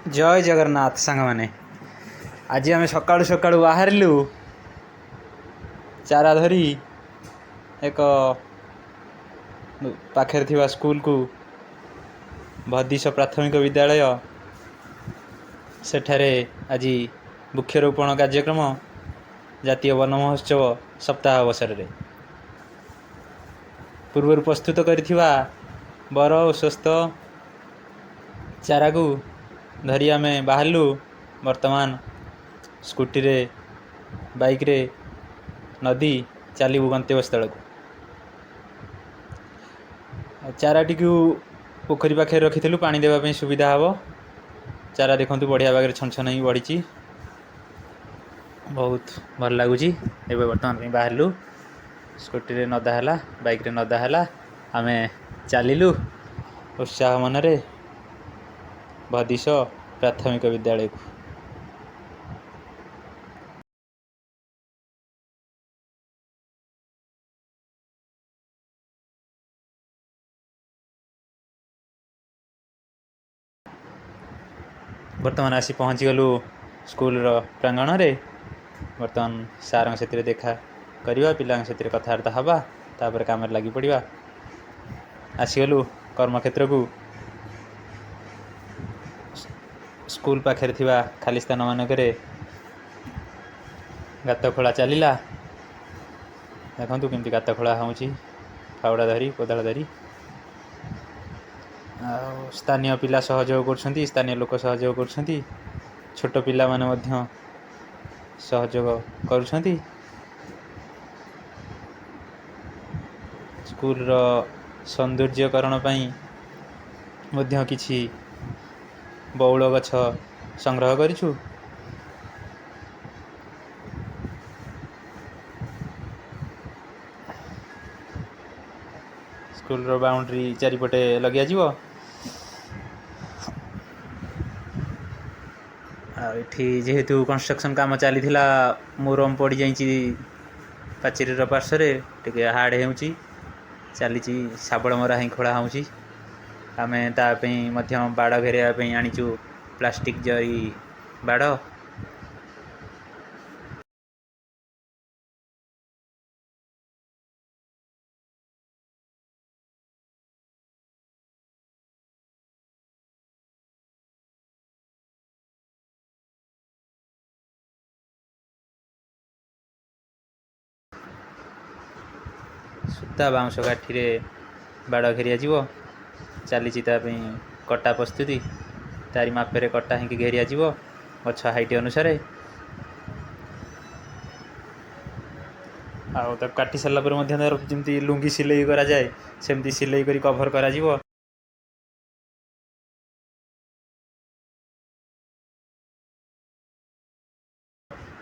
जय जगन्नाथ सांग मैंने आज आम सका सका बाहरलु चारा धरी एक पाखे थिबा स्कूल को भदिश प्राथमिक विद्यालय सेठारे आज वृक्षरोपण कार्यक्रम जातीय वन महोत्सव सप्ताह अवसर में पूर्व प्रस्तुत करिथिबा बर और स्वस्थ चारा को धरी आम बाहरलु वर्तमान स्कूटी रे बाइक रे नदी चलू गंतव्यस्थल को चाराटी को पोखरी पाखे रखी पानी देवाई सुविधा हम चारा देखु बढ़िया भाग छन छन ही बढ़ी बहुत भल लगुच बर्तमान बाहरलु स्कूटी रे नदा है बाइक रे नदा है आम चलू उत्साह मनरे भदिश प्राथमिक विद्यालय को बर्तमान आसी पहुँची गलु स्कूल प्रांगण में बर्तमान सार से देखा करवा पिला से कथबार्ता हवा तापर काम लगी पड़ा आसीगलु कर्मक्षेत्र को स्कूल पाखे थिबा खाली स्थान मानक गात खोला चलला देखु केमती गात खोला हो फावड़ा धरी कोदाल धरी स्थानीय पिला सहयोग कर स्थानीय लोक सहयोग कर छोट पिला माने मध्य सहयोग करुछंती स्कूल रो सौंदर्यकरण पई मध्य किछि बौल गछ संग्रह करिछु स्कूल रो बाउंड्री चारिपटे लगिया जीवो ये जेहेतु कंस्ट्रक्शन काम चली मोरम पड़ जाइए पाचेरी पार्श्व टे हार्ड हो चली शाबल मरा ही खोला हो आम तापी बाड़ घेरवाई आनीचु प्लास्टिक जरी बाड़ सूता बाउंश काठी बाड़ घेरिया जीव चली कटा प्रस्तुति तारी मापे कटा ही घेरिया जीव गछ हाइट अनुसार काटी सारा पर जमी लुंगी सिलाई करा जाए सेमती सिलाई करी कभर करा जीव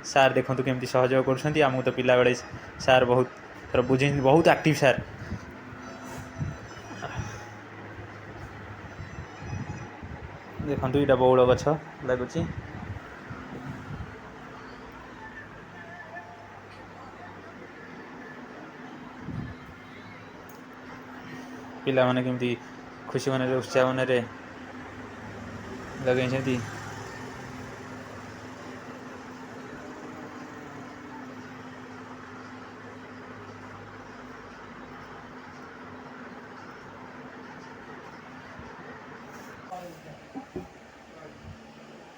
सार देखु केमती सहयोग करमको तो पिला बेले सार बहुत बुझे बहुत एक्टिव सार देखु यहाँ बौल गछ लगुच पिला माने केमती खुशी मन उत्साह मन लगे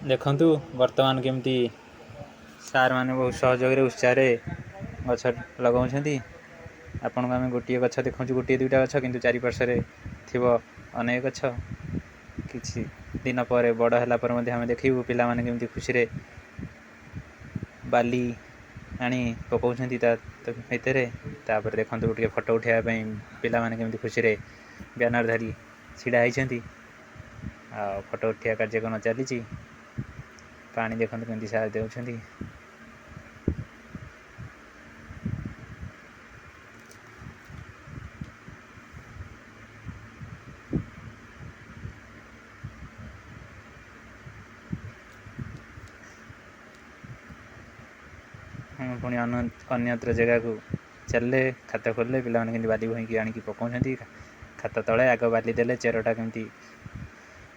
देखु वर्तमान केमती सार माने बहुत सहयोग उत्साह गछ लगाउछंती आपण आम गोटे गछ देखु गोटे दुईटा गछ किंतु चारि पार्श्व थिबो अनेक गछ किछि दिन पर बड़ है आम देखू पिला माने केमती खुशी रे बाली आनी पकाउछंती भितर तापर देखु गोटे फोटो उठाइबा पिला माने केमती खुशी रे बैनर धरी छिड़ा होती फोटो उठा कार्यक्रम चली पानी देखते केमती सार देउछंती पुणी अन्यत्र जगह को चलले खाता खोलले पिला माने केमती बाली भईकी आनिकी पकाउछंती खाता तले आग बाली देले चेरटा केमती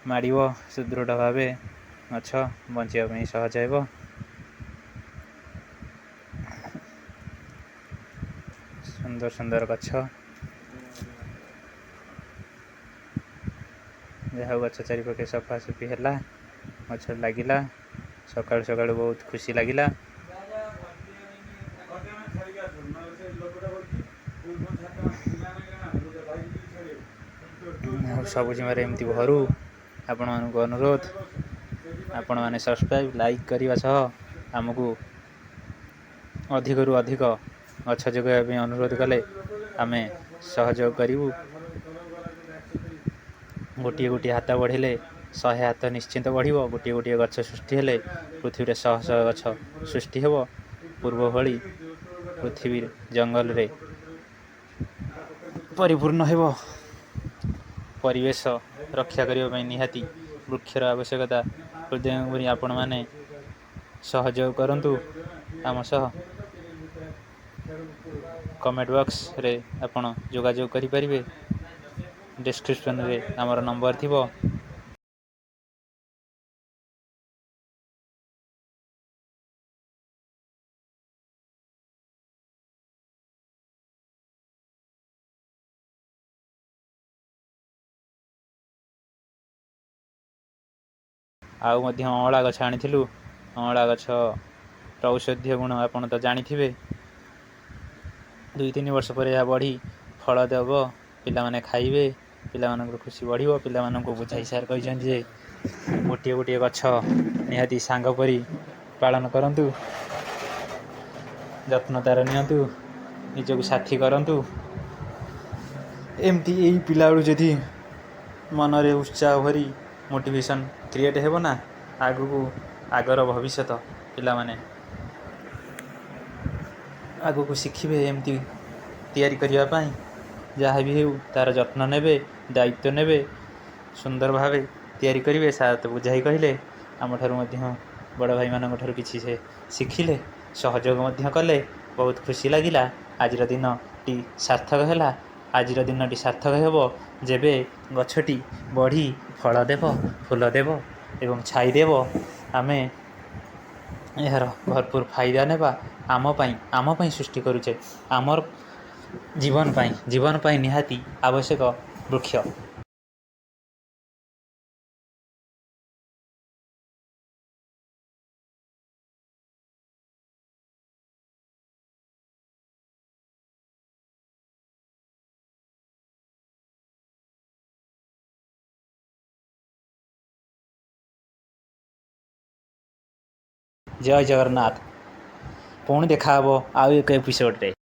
माड़ो सुदृढ़ भाव ଗଛ ବଞ୍ଚିବା ପାଇଁ ସହଜ ହେବ। ସୁନ୍ଦର ସୁନ୍ଦର ଗଛ, ଯାହା ହଉ ଗଛ ଚାରିପାଖେ ସଫାସଫି ହେଲା, ଗଛ ଲାଗିଲା। ସକାଳୁ ସକାଳୁ ବହୁତ ଖୁସି ଲାଗିଲା। ସବୁଜିମାରେ ଏମିତି ଭରୁ। ଆପଣମାନଙ୍କୁ ଅନୁରୋଧ, ଆପଣମାନେ ସବସ୍କ୍ରାଇବ୍ ଲାଇକ୍ କରିବା ସହ ଆମକୁ ଅଧିକରୁ ଅଧିକ ଗଛ ଯୋଗାଇବା ପାଇଁ ଅନୁରୋଧ କଲେ ଆମେ ସହଯୋଗ କରିବୁ। ଗୋଟିଏ ଗୋଟିଏ ହାତ ବଢ଼ିଲେ 100 ହାତ ନିଶ୍ଚିନ୍ତ ବଢ଼ିବ। ଗୋଟିଏ ଗୋଟିଏ ଗଛ ସୃଷ୍ଟି ହେଲେ ପୃଥିବୀରେ 100 ଗଛ ସୃଷ୍ଟି ହେବ। ପୂର୍ବ ଭଳି ପୃଥିବୀ ଜଙ୍ଗଲରେ ପରିପୂର୍ଣ୍ଣ ହେବ। ପରିବେଶ ରକ୍ଷା କରିବା ପାଇଁ ନିହାତି ବୃକ୍ଷର ଆବଶ୍ୟକତା। ହୃଦୟ ଆପଣମାନେ ସହଯୋଗ କରନ୍ତୁ ଆମ ସହ। କମେଣ୍ଟ ବକ୍ସରେ ଆପଣ ଯୋଗାଯୋଗ କରିପାରିବେ। ଡେସ୍କ୍ରିପସନରେ ଆମର ନମ୍ବର ଥିବ। ଆଉ ମଧ୍ୟ ଅଁଳା ଗଛ ଆଣିଥିଲୁ। ଅଁଳା ଗଛର ଔଷଧୀୟ ଗୁଣ ଆପଣ ତ ଜାଣିଥିବେ। 2-3 ବର୍ଷ ପରେ ଏହା ବଢ଼ି ଫଳ ଦେବ, ପିଲାମାନେ ଖାଇବେ, ପିଲାମାନଙ୍କର ଖୁସି ବଢ଼ିବ। ପିଲାମାନଙ୍କୁ ବୁଝାଇ ସାର୍ କହିଛନ୍ତି ଯେ ଗୋଟିଏ ଗୋଟିଏ ଗଛ ନିହାତି ସାଙ୍ଗ ପରି ପାଳନ କରନ୍ତୁ, ଯତ୍ନ ତା'ର ନିଅନ୍ତୁ, ନିଜକୁ ସାଥୀ କରନ୍ତୁ। ଏମିତି ଏଇ ପିଲାବେଳୁ ଯଦି ମନରେ ଉତ୍ସାହ ଭରି ମୋଟିଭେସନ୍ କ୍ରିଏଟ୍ ହେବ ନା, ଆଗକୁ ଆଗର ଭବିଷ୍ୟତ ପିଲାମାନେ ଆଗକୁ ଶିଖିବେ ଏମିତି ତିଆରି କରିବା ପାଇଁ। ଯାହା ବି ହେଉ ତା'ର ଯତ୍ନ ନେବେ, ଦାୟିତ୍ୱ ନେବେ, ସୁନ୍ଦର ଭାବେ ତିଆରି କରିବେ। ସାର୍ ତ ବୁଝାଇ କହିଲେ, ଆମଠାରୁ ମଧ୍ୟ ବଡ଼ ଭାଇମାନଙ୍କ ଠାରୁ କିଛି ସେ ଶିଖିଲେ, ସହଯୋଗ ମଧ୍ୟ କଲେ। ବହୁତ ଖୁସି ଲାଗିଲା। ଆଜିର ଦିନଟି ସାର୍ଥକ ହେଲା। ଆଜିର ଦିନଟି ସାର୍ଥକ ହେବ ଯେବେ ଗଛଟି ବଢ଼ି ଫଳ ଦେବ, ଫୁଲ ଦେବ ଏବଂ ଛାଇ ଦେବ। ଆମେ ଏହାର ଭରପୁର ଫାଇଦା ନେବା। ଆମ ପାଇଁ ସୃଷ୍ଟି କରୁଛେ, ଆମର ଜୀବନ ପାଇଁ ନିହାତି ଆବଶ୍ୟକ ବୃକ୍ଷ। ଜୟ ଜଗନ୍ନାଥ। ପୁଣି ଦେଖା ହେବ ଆଉ ଏକ ଏପିସୋଡ଼ରେ।